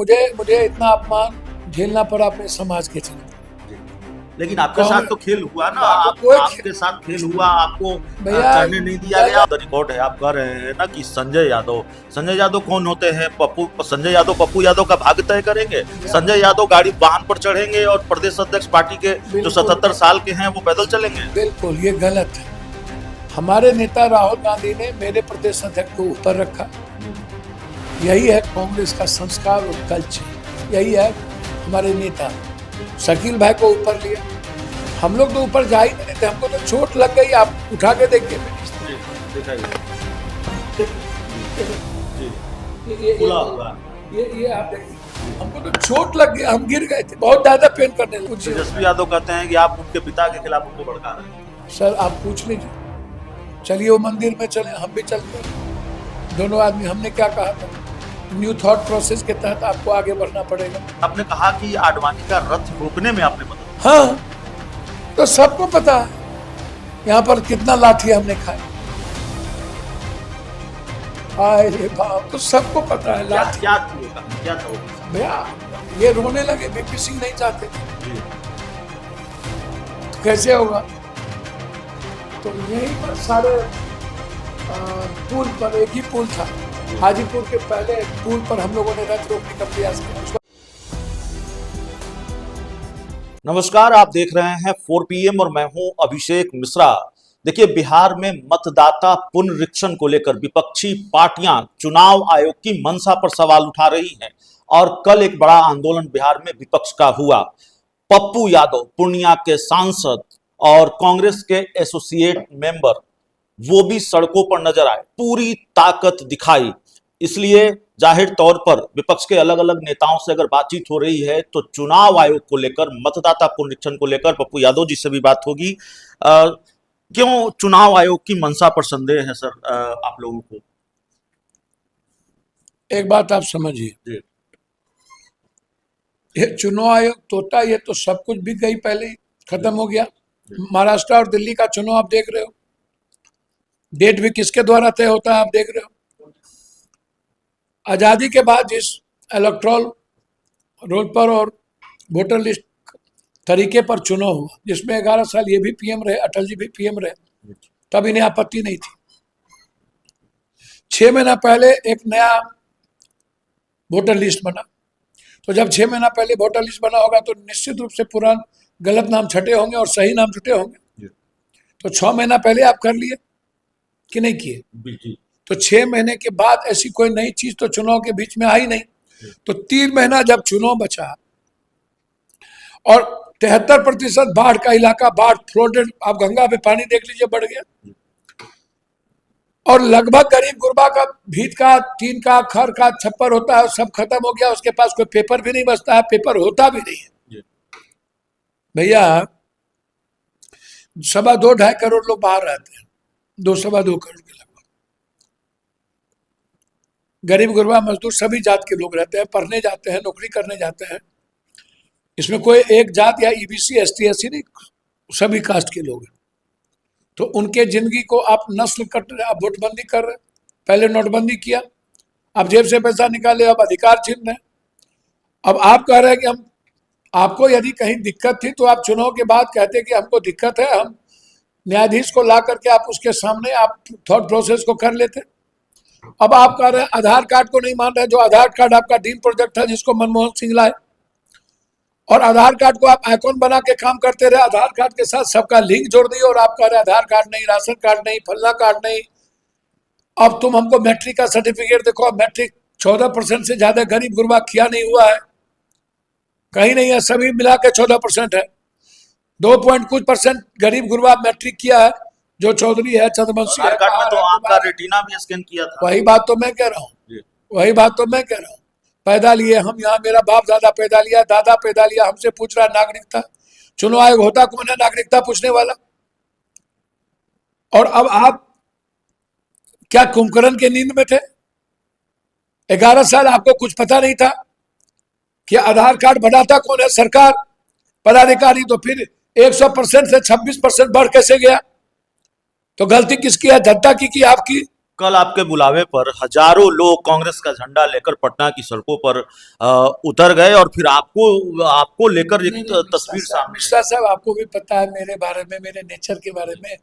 मुझे मुझे इतना अपमान झेलना पड़ा अपने समाज के चलते। लेकिन आपके साथ तो खेल हुआ ना, आपके साथ खेल हुआ, आपको चढ़ने नहीं दिया गया। रिकॉर्ड है, आप कह रहे हैं ना कि संजय यादव कौन होते हैं? संजय यादव पप्पू यादव का भाग्य तय करेंगे। संजय यादव गाड़ी वाहन पर चढ़ेंगे और प्रदेश अध्यक्ष पार्टी के जो 77 साल के हैं वो पैदल चलेंगे। बिल्कुल ये गलत है। हमारे नेता राहुल गांधी ने मेरे प्रदेश अध्यक्ष को ऊपर रखा। यही है कांग्रेस का संस्कार और कल्चर। यही है हमारे नेता। शकील भाई को ऊपर लिया। हम लोग तो ऊपर जा ही नहीं थे, हमको तो चोट लग गई। आप उठा के देखिए, ये आप देखिए, हमको तो चोट लग गया, हम गिर गए थे, बहुत ज्यादा पेन करने लगे। तेजस्वी यादव कहते हैं कि आप उनके पिता के खिलाफ उनको भड़का रहे हैं। सर आप पूछ लीजिए, चलिए वो मंदिर में चले, हम भी चलते हैं दोनों आदमी। हमने क्या कहा था? न्यू थॉट प्रोसेस के तहत आपको आगे बढ़ना पड़ेगा। आपने कहा कि आडवाणी का रथ रोकने में आपने मदद। हाँ, तो सबको पता है यहाँ पर कितना लाठी हमने खाई। अरे बाप, तो सबको पता है लाठी क्या था भैया। ये रोने लगे, बीपी सिंह नहीं चाहते थे, तो कैसे होगा? तो यहीं पर सारे पुल पर, एक ही पुल था हाजीपुर के, पहले पुल पर हम लोगों ने रथ रोकने का प्रयास किया। नमस्कार, आप देख रहे हैं 4 PM और मैं हूं अभिषेक मिश्रा। देखिए, बिहार में मतदाता पुनरीक्षण को लेकर विपक्षी पार्टियां चुनाव आयोग की मंशा पर सवाल उठा रही हैं और कल एक बड़ा आंदोलन बिहार में विपक्ष का हुआ। पप्पू यादव, पूर्णिया के सांसद और कांग्रेस के एसोसिएट मेंबर, वो भी सड़कों पर नजर आए, पूरी ताकत दिखाई। इसलिए जाहिर तौर पर विपक्ष के अलग अलग नेताओं से अगर बातचीत हो रही है तो चुनाव आयोग को लेकर, मतदाता पुनरीक्षण को लेकर पप्पू यादव जी से भी बात होगी। क्यों चुनाव आयोग की मंशा पर संदेह है सर आप लोगों को? एक बात आप समझिए, ये चुनाव आयोग तोता, ये तो सब कुछ बिक गई, पहले ही खत्म हो गया। महाराष्ट्र और दिल्ली का चुनाव आप देख रहे हो, डेट भी किसके द्वारा तय होता है आप देख रहे हो। आजादी के बाद जिस इलेक्ट्रल रोल पर और वोटर लिस्ट तरीके पर चुनाव हुआ, जिसमें 11 साल ये भी पीएम रहे, अटल जी भी पीएम रहे, तब इन्हें आपत्ति नहीं थी। 6 महीना पहले एक नया वोटर लिस्ट बना, तो जब 6 महीना पहले वोटर लिस्ट बना होगा तो निश्चित रूप से पुरान गलत नाम छटे होंगे और सही नाम छुटे होंगे। तो 6 महीना पहले आप कर लिए कि नहीं किए? तो 6 महीने के बाद ऐसी कोई नई चीज तो चुनाव के बीच में आई नहीं। तो 3 महीना जब चुनाव बचा और 73% बाढ़ का इलाका, बाढ़ फ्लोडेड, आप गंगा पे पानी देख लीजिए, बढ़ गया। और लगभग गरीब गुरबा का, भीत का, टीन का, खर का छप्पर होता है, सब खत्म हो गया। उसके पास कोई पेपर भी नहीं बचता है, पेपर होता भी नहीं है भैया। 2.25 करोड़ लोग बाहर रहते हैं, 2.25 करोड़ के लगभग। गरीब गुरबा मजदूर सभी जात के लोग रहते हैं, पढ़ने जाते हैं, नौकरी करने जाते हैं। इसमें कोई एक जात या ईबीसी एसटी एससी नहीं, सभी कास्ट के लोग हैं। तो उनके जिंदगी को आप नस्ल कट रहे, आप वोटबंदी कर रहे। पहले नोटबंदी किया, अब जेब से पैसा निकाले, अब अधिकार छीन रहे। अब आप कह रहे हैं कि हम, आपको यदि कहीं दिक्कत थी तो आप चुनाव के बाद कहते कि हमको दिक्कत है, हम न्यायाधीश को ला करके आप उसके सामने आप थॉट प्रोसेस को कर लेते। अब आप कह रहे हैं आधार कार्ड को नहीं मान रहे, जो आधार कार्ड आपका ड्रीम प्रोजेक्ट था जिसको मनमोहन सिंह लाए, और आधार कार्ड को आप आइकॉन बना के काम करते रहे। आधार कार्ड के साथ सबका लिंक जोड़ दिए और आप कह रहे आधार कार्ड नहीं, राशन कार्ड नहीं, फलना कार्ड नहीं। अब तुम हमको मैट्रिक का सर्टिफिकेट देखो, मैट्रिक 14% से ज्यादा गरीब गुरबा किया नहीं हुआ है, कहीं नहीं है, सभी मिला के 14% है। 2.कुछ% गरीब गुरबा मैट्रिक किया है, जो चौधरी है, चंद्रवंशी है। तो आपका रेटिना भी स्कैन किया था। वही बात तो मैं कह रहा हूँ, पैदा लिए हम यहाँ, मेरा बाप दादा पैदा लिया, दादा पैदा लिया। हमसे पूछ रहा नागरिकता, चुनाव आयोग होता कौन है नागरिकता पूछने वाला? और अब आप क्या कुंभकर्ण के नींद में थे? 11 साल आपको कुछ पता नहीं था कि आधार कार्ड बनाता कौन है? सरकार, पदाधिकारी। तो फिर 100% से 26% बढ़ कैसे गया? तो गलती किसकी है? जनता की आपकी? कल आपके बुलावे पर हजारों लोग कांग्रेस का झंडा लेकर पटना की सड़कों पर उतर गए और फिर आपको आपको लेकर एक नहीं, नहीं, तस्वीर सामने मिश्रा साहब आपको भी पता है मेरे बारे में, मेरे नेचर के बारे में।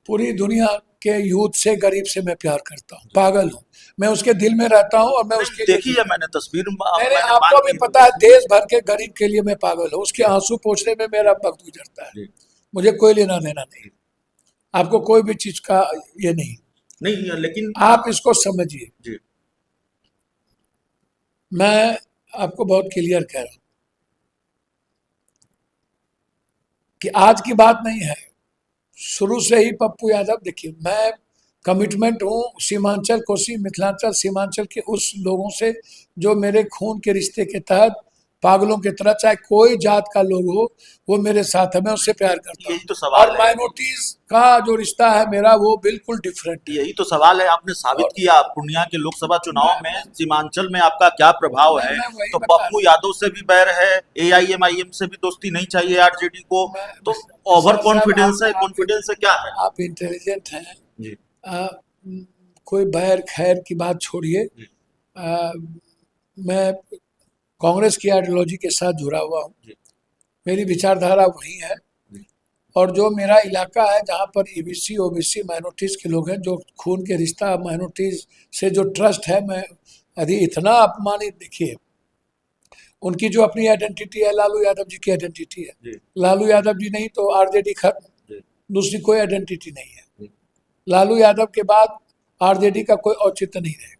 पूरी दुनिया के यूथ से, गरीब से मैं प्यार करता हूँ, पागल हूँ मैं, उसके दिल में रहता हूँ और मैं उसके लिए देखी है मैंने तस्वीर। मैंने, आपको भी पता है देश भर के गरीब के लिए मैं पागल हूँ, उसके आंसू पोंछने में मेरा वक्त गुजरता है, मुझे कोई लेना देना नहीं, आपको कोई भी चीज का ये नहीं, नहीं लेकिन आप इसको समझिए। जी मैं आपको बहुत क्लियर कह रहा हूं कि आज की बात नहीं है, शुरू से ही पप्पू यादव, देखिए मैं कमिटमेंट हूँ सीमांचल, कोसी, मिथिलांचल, सीमांचल के उस लोगों से जो मेरे खून के रिश्ते के तहत पागलों की तरह, चाहे कोई जात का लोग हो, वो मेरे साथ है, मैं उससे प्यार करता यही हूँ। तो सवाल और है, माइनॉरिटीज का जो रिश्ता है मेरा वो बिल्कुल डिफरेंट है। यही तो सवाल है। आपने साबित और किया पूर्णिया के लोकसभा चुनाव में सीमांचल में आपका क्या प्रभाव है। मैं वही तो बता पप्पू रहा यादव से भी बैर है, एआईएमआईएम से भी दोस्ती नहीं चाहिए आरजेडी को, हूं। तो मैं ओवर साहब, कॉन्फिडेंस है, कॉन्फिडेंस है, क्या है? आप इंटेलिजेंट हैं। जी आ, कोई बैर खैर की बात छोड़िए, जी मैं कांग्रेस की आइडियोलॉजी के साथ जुड़ा हुआ हूँ, जी मेरी विचारधारा वही है। जी और जो मेरा इलाका है जहाँ पर ईबीसी ओबीसी माइनॉरिटीज़ के लोग हैं, जो खून के रिश्ता माइनॉरिटीज़ से जो ट्रस्ट है, मैं यदि इतना अपमानित, देखिए उनकी जो अपनी आइडेंटिटी है, लालू यादव जी की आइडेंटिटी है, जी लालू यादव जी नहीं तो आरजेडी खत्म, जी दूसरी कोई आइडेंटिटी नहीं है। जी लालू यादव के बाद आरजेडी का कोई औचित्य नहीं रहेगा।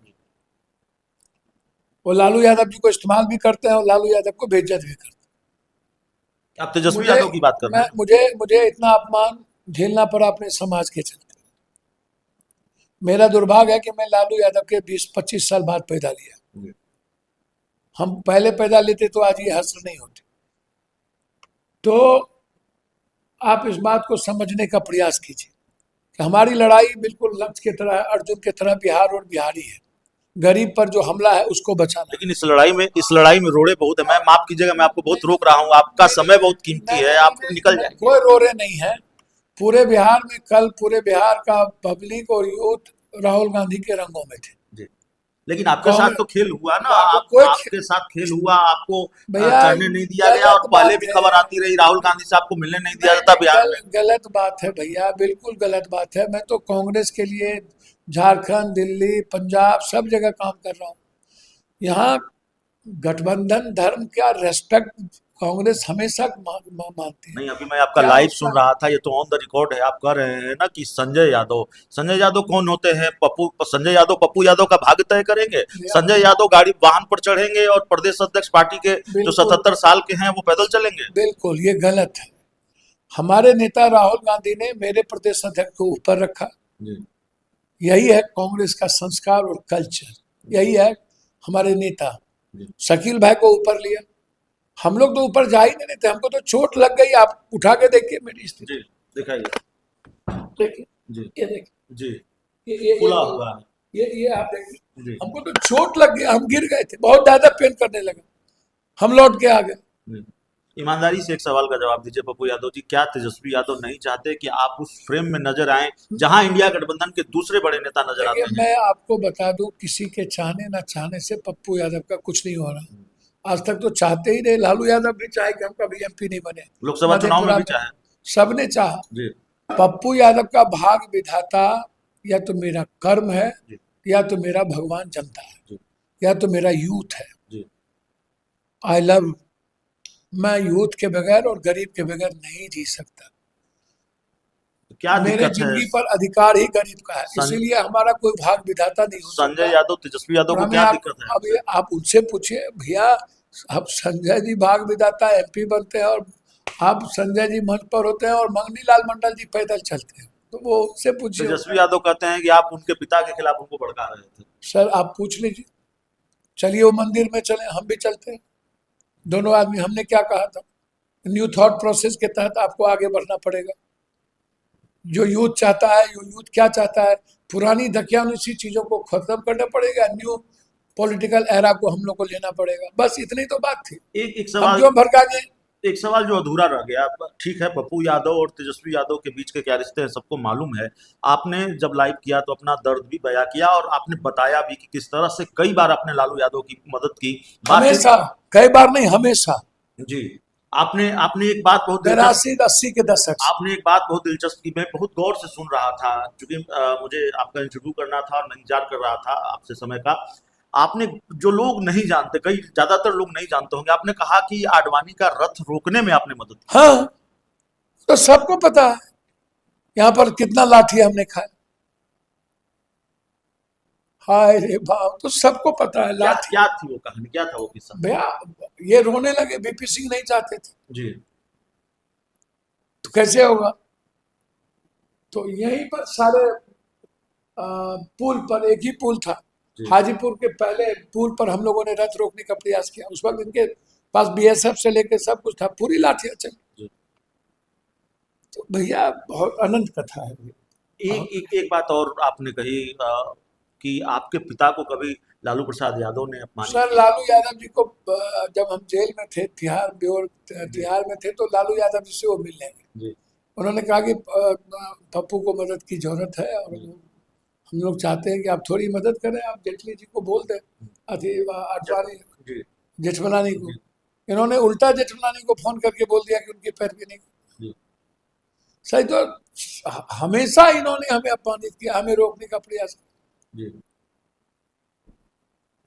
वो लालू यादव जी को इस्तेमाल भी करते हैं और लालू यादव को बेइज्जत भी करते आप हैं। तेजस्वी यादव की बात कर रहे मैं हैं? मुझे मुझे इतना अपमान झेलना पड़ा अपने समाज के चलते। मेरा दुर्भाग्य है कि मैं लालू यादव के 20-25 साल बाद पैदा लिया। जी हम पहले पैदा लेते तो आज ये हश्र नहीं होती। तो आप इस बात को समझने का प्रयास कीजिए कि हमारी लड़ाई बिल्कुल लक्ष्य की तरह है, अर्जुन की तरह बिहार और बिहारी है। गरीब पर जो हमला है उसको बचाना। लेकिन इस लड़ाई में रोड़े बहुत है। मैं माफ कीजिएगा, मैं आपको बहुत रोक रहा हूँ, आपका समय बहुत कीमती है, आप निकल जाएंगे। कोई रोरे नहीं है। पूरे बिहार में कल पूरे बिहार का पब्लिक और यूथ राहुल गांधी के रंगों में थे। जी लेकिन आपके साथ तो खेल हुआ ना, कोई आपके साथ खेल हुआ, आपको भैया चढ़ने नहीं दिया गया और पहले भी खबर आती रही राहुल गांधी से आपको मिलने नहीं दिया जाता बिहार में। गलत बात है भैया, बिल्कुल गलत बात है। मैं तो कांग्रेस के लिए झारखंड, दिल्ली, पंजाब सब जगह काम कर रहा हूँ। यहाँ गठबंधन धर्म का रेस्पेक्ट कांग्रेस हमेशा मानती है। नहीं, अभी मैं आपका क्या लाइव उसका सुन रहा था, ये तो ऑन द रिकॉर्ड है, आप कह रहे हैं ना कि संजय यादव कौन होते हैं? पप्पू यादव का भाग्य तय करेंगे। संजय यादव गाड़ी वाहन पर चढ़ेंगे और प्रदेश अध्यक्ष पार्टी के जो 77 साल के हैं वो पैदल चलेंगे? बिल्कुल ये गलत है। हमारे नेता राहुल गांधी ने मेरे प्रदेश अध्यक्ष को ऊपर रखा। यही है कांग्रेस का संस्कार और कल्चर, यही है हमारे नेता। शकील भाई को ऊपर लिया, हम लोग तो ऊपर जा ही नहीं थे, हमको तो चोट लग गई। आप उठा के देखिए मेरी स्थिति, दिखाइए। देखिए जी ये देखिए, जी ये खुला हुआ है। ये आप देखिए, जी हमको तो चोट लग गया, हम गिर गए थे, बहुत ज्यादा पेन करने लगा, हम लौट के आ गए। ईमानदारी से एक सवाल का जवाब दीजिए पप्पू यादव जी, क्या तेजस्वी यादव नहीं चाहते कि आप उस फ्रेम में नजर आए जहां इंडिया गठबंधन के दूसरे बड़े नेता नजर आते हैं? मैं आपको बता दूं, किसी के चाहने ना चाहने से पप्पू यादव का कुछ नहीं हो रहा। आज तक तो चाहते ही रहे, लालू यादव भी चाहे कि हम कभी एमपी नहीं बने, लोकसभा चुनाव में भी चाहे, सबने चाहा। जी पप्पू यादव का भाग विधाता या तो मेरा कर्म है, जी या तो मेरा भगवान जनता है, जी या तो मेरा यूथ है। जी आई लव, मैं यूथ के बगैर और गरीब के बगैर नहीं जी सकता। तो क्या मेरे दिक्कत है? जिंदगी पर अधिकार ही गरीब का है, इसीलिए हमारा कोई भाग विधाता नहीं हो सकता। संजय यादव, तेजस्वी यादव को क्या दिक्कत है? अब ये आप उनसे पूछिए भैया, अब संजय जी भाग विधाता एमपी बनते हैं और आप संजय जी मंच पर होते हैं और मंगनी लाल मंडल जी पैदल चलते हैं, तो वो उससे पूछिए। तेजस्वी यादव कहते हैं कि आप उनके पिता के खिलाफ उनको भड़का रहे थे। सर आप पूछ लीजिए, चलिए वो मंदिर में चले, हम भी चलते हैं दोनों आदमी। हमने क्या कहा था? न्यू थॉट प्रोसेस के तहत आपको आगे बढ़ना पड़ेगा। जो यूथ चाहता है, जो यूथ क्या चाहता है, पुरानी धकियानुसी चीजों को खत्म करना पड़ेगा, न्यू पॉलिटिकल एरा को हम लोग को लेना पड़ेगा, बस इतनी तो बात थी। एक हम सवाल जो भड़काएंगे, एक सवाल जो अधूरा रह गया, ठीक है पप्पू यादव और तेजस्वी यादव के बीच के क्या रिश्ते हैं सबको मालूम है। आपने जब लाइव किया तो अपना दर्द भी बयां किया और आपने बताया भी कि किस तरह से कई बार आपने लालू यादव की मदद की। हमेशा, कई बार नहीं, हमेशा। जी, आपने आपने एक बात बहुत दिलचस्प 82-80 के दशक से। आपने एक बात बहुत दिलचस्प की, मैं बहुत गौर से सुन रहा था क्योंकि मुझे आपका इंटरव्यू करना था और मैं इंतजार कर रहा था आपसे समय का। आपने, जो लोग नहीं जानते, कई ज्यादातर लोग नहीं जानते होंगे, आपने कहा कि आडवाणी का रथ रोकने में आपने मदद की। हाँ, तो सबको पता है यहाँ पर कितना लाठी हमने खाया। हाय रे बाप, तो सबको पता है क्या लाठी। क्या थी वो कहानी, क्या था वो किस्सा? भैया ये रोने लगे, बीपी सिंह नहीं चाहते थे जी तो कैसे होगा। तो यहीं पर सारे पुल पर, एक ही पुल था जी हाजीपुर के, पहले पुल पर हम लोगों ने रथ रोकने का प्रयास किया। उस वक्त इनके पास बीएसएफ से लेकर सब कुछ था, पूरी लाठियां चली। जी। तो भैया बहुत अनंत कथा है भैया। एक बात और आपने कही कि आपके पिता को कभी लालू प्रसाद यादव ने अपमानित सर किया। लालू यादव जी को जब हम जेल में थे, जी तिहाड़ में थे, तो लालू यादव जी से वो मिलने गए। जी उन्होंने कहा कि पप्पू को मदद की जरूरत है और हम लोग चाहते हैं कि आप थोड़ी मदद करें, आप जेटली जी को बोल दें, अडवाणी जी जेठमलानी को। जी इन्होंने उल्टा जेठमलानी को फोन करके बोल दिया कि उनकी पैरवी नहीं। जी सही तो हमेशा इन्होंने हमें अपमानित किया, हमें रोकने का प्रयास किया। जी।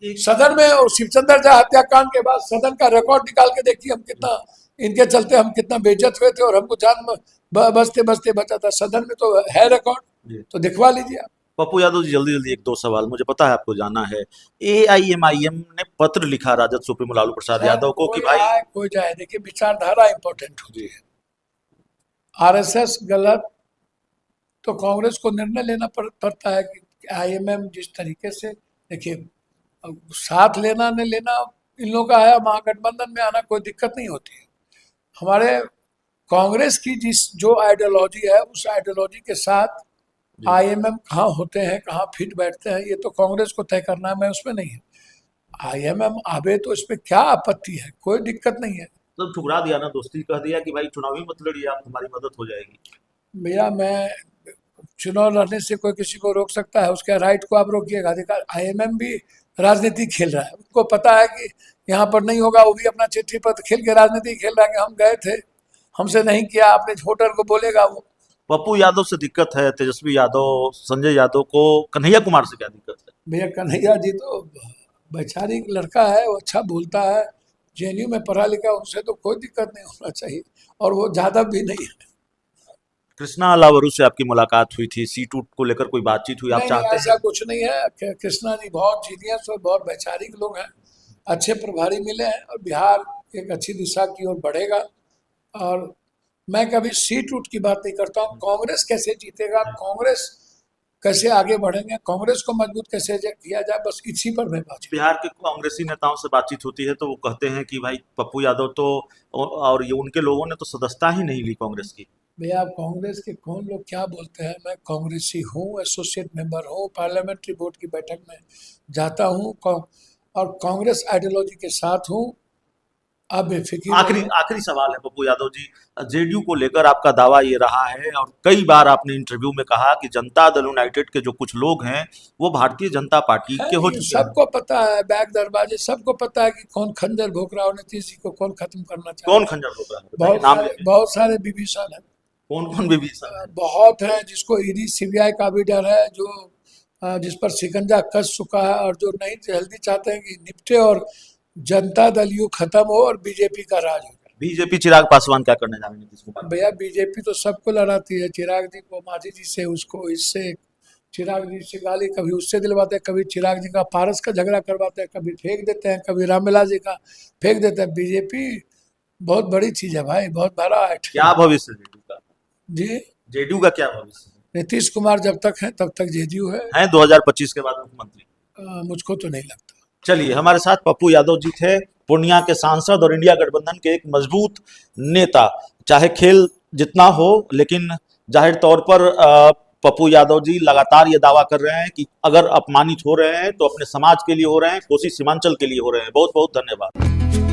एक सदन में और शिवचंद्र झा हत्याकांड के बाद सदन का रिकॉर्ड निकाल के देखिए, हम कितना, इनके चलते हम कितना बेइज्जत हुए थे और हमको जान बचते बचते बचा था। सदन में तो है रिकॉर्ड, जी। तो दिखवा लीजिए आप। पप्पू यादव जी, जल्दी जल्दी एक दो सवाल, मुझे पता है आपको जाना है। एआईएमआईएम ने पत्र लिखा राजद सुप्रीमो लालू प्रसाद सर यादव को कि कोई भाई। आए कोई जाए, देखिए विचारधारा इंपॉर्टेंट होती है। आरएसएस गलत, तो कांग्रेस को निर्णय लेना पड़ता है कि आईएमएम जिस तरीके से, देखिए साथ लेना न लेना इन लोगों का है, महागठबंधन में आना कोई दिक्कत नहीं होती है। हमारे कांग्रेस की जिस जो आइडियोलॉजी है, उस आइडियोलॉजी के साथ आईएमएम कहाँ होते हैं, कहाँ फिट बैठते हैं, ये तो कांग्रेस को तय करना है, मैं उसमें नहीं है। आईएमएम आवे तो इसमें क्या आपत्ति है, कोई दिक्कत नहीं है। तो ठुकरा दिया ना, दोस्ती कह दिया कि भाई चुनावी मत लड़िए, आप हमारी मदद हो जाएगी। भैया मैं, चुनाव लड़ने से कोई किसी को रोक सकता है? उसके राइट को आप रोकिएगा। अधिकार, आईएमएम भी राजनीति खेल रहा है, उनको पता है कि यहाँ पर नहीं होगा, वो भी अपना चिट्ठी पर खेल के राजनीति खेल रहा है कि हम गए थे, हमसे नहीं किया, आपने वोटर को बोलेगा वो। पप्पू यादव से दिक्कत है, तेजस्वी यादव, संजय यादव को कन्हैया कुमार से क्या दिक्कत है? भैया कन्हैया जी तो वैचारिक लड़का है, वो अच्छा बोलता है, जेएनयू में पढ़ा लिखा, उनसे तो कोई दिक्कत नहीं होना चाहिए, और वो ज्यादा भी नहीं है। कृष्णा अलावरू से आपकी मुलाकात हुई थी, सीट उट को लेकर कोई बातचीत हुई? आप नहीं चाहते ऐसा हैं? कुछ नहीं है। कृष्णा जी बहुत जीनियस और बहुत वैचारिक लोग हैं, अच्छे प्रभारी मिले हैं, और बिहार एक अच्छी दिशा की ओर बढ़ेगा। और मैं कभी सीट उट की बात नहीं करता हूँ, कांग्रेस कैसे जीतेगा, कांग्रेस कैसे आगे बढ़ेंगे, कांग्रेस को मजबूत कैसे किया जाए, बस इसी पर मैं बात। बिहार के कांग्रेसी नेताओं से बातचीत होती है तो वो कहते हैं कि भाई पप्पू यादव तो, और ये उनके लोगों ने तो सदस्यता ही नहीं ली कांग्रेस की। भैया कांग्रेस के कौन लोग क्या बोलते हैं, मैं कांग्रेसी हूँ, एसोसिएट मेंबर हूँ, पार्लियामेंट्री बोर्ड की बैठक में जाता हूँ, और कांग्रेस आइडियोलॉजी के साथ हूँ। आप बेफिक्र आखिरी रहिए। आखिरी सवाल है पप्पू यादव जी, जेडीयू को लेकर आपका दावा ये रहा है और कई बार आपने इंटरव्यू में कहा कि जनता दल यूनाइटेड के जो कुछ लोग हैं वो भारतीय जनता पार्टी है के हो नहीं, चुके हैं। सबको पता है, बैक दरवाजे सबको पता है कि कौन खंजर भोंक रहा है, नीतीश जी को कौन खत्म करना कौन चाहता है। खंजर होगा, बताइए नाम लेते हैं। बहुत सारे विभीषण है, कौन कौन विभीषण है? बहुत है, जिसको ईडी सीबीआई का भी डर है, जो जिस पर शिकंजा कस चुका है, और जो नहीं जल्दी चाहते हैं कि निपटे और जनता दल यू खत्म हो और बीजेपी का राज हो जाए। बीजेपी चिराग पासवान क्या करने जा रहे हैं नीतीश कुमार? भैया बीजेपी तो सबको लड़ाती है, चिराग जी को मांझी जी से, उसको इससे, चिराग जी से गाली कभी उससे दिलवाते हैं, कभी चिराग जी का पारस का झगड़ा करवाते हैं, कभी फेंक देते हैं, कभी रामविलास जी का फेंक देते हैं। बीजेपी बहुत बड़ी चीज है भाई, बहुत बड़ा है। क्या भविष्य है जेडीयू का? जी, जेडीयू का क्या भविष्य नीतीश कुमार जब तक है तब तक जेडीयू है 2025 के बाद मुख्यमंत्री? मुझको तो नहीं लगता। चलिए, हमारे साथ पप्पू यादव जी थे, पूर्णिया के सांसद और इंडिया गठबंधन के एक मजबूत नेता। चाहे खेल जितना हो, लेकिन जाहिर तौर पर पप्पू यादव जी लगातार ये दावा कर रहे हैं कि अगर अपमानित हो रहे हैं तो अपने समाज के लिए हो रहे हैं, कोसी सीमांचल के लिए हो रहे हैं। बहुत बहुत धन्यवाद।